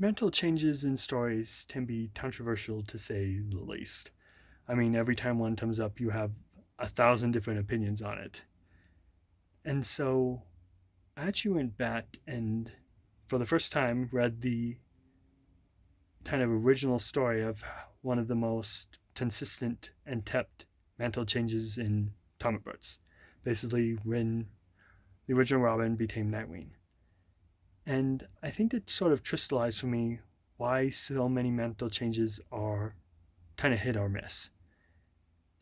Mantle changes in stories can be controversial to say the least. I mean, every time one comes up, you have 1,000 different opinions on it. And so I actually went back and, for the first time, read the kind of original story of one of the most consistent and kept mantle changes in comic books. Basically, when the original Robin became Nightwing. And I think it sort of crystallized for me why so many mantle changes are kind of hit or miss.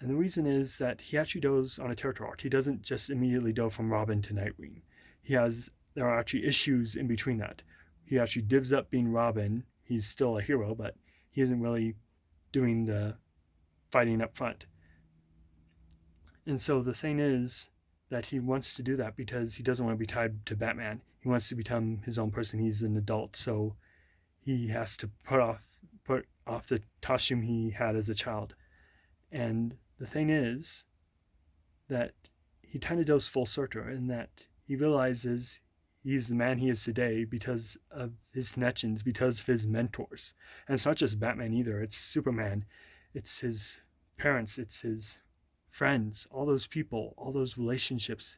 And the reason is that he actually goes on a character arc. He doesn't just immediately go from Robin to Nightwing. There are actually issues in between that. He actually gives up being Robin. He's still a hero, but he isn't really doing the fighting up front. And so the thing is that he wants to do that because he doesn't want to be tied to Batman. He wants to become his own person. He's an adult, so he has to put off the costume he had as a child. And the thing is that he kind of goes full circle in that he realizes he's the man he is today because of his connections, because of his mentors. And it's not just Batman either, it's Superman, it's his parents, it's his friends, all those people, all those relationships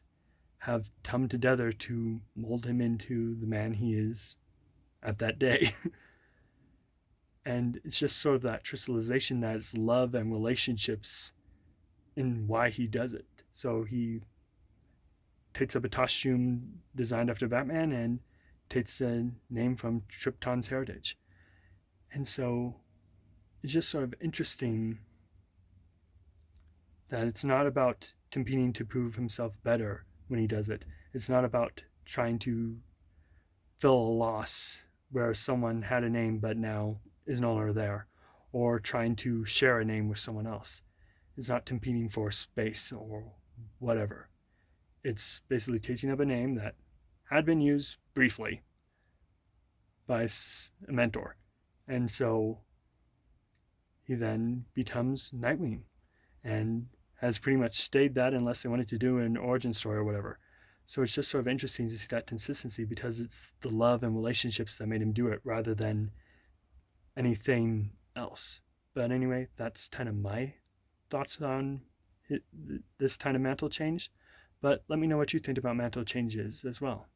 have come together to mold him into the man he is at that day. And it's just sort of that crystallization that it's love and relationships in why he does it. So he takes up a costume designed after Batman and takes a name from Krypton's heritage. And so it's just sort of interesting that it's not about competing to prove himself better when he does it. It's not about trying to fill a loss where someone had a name but now is no longer there, or trying to share a name with someone else. It's not competing for space or whatever. It's basically taking up a name that had been used briefly by a mentor. And so he then becomes Nightwing and has pretty much stayed that unless they wanted to do an origin story or whatever. So it's just sort of interesting to see that consistency because it's the love and relationships that made him do it rather than anything else. But anyway, that's kind of my thoughts on this kind of mantle change. But let me know what you think about mantle changes as well.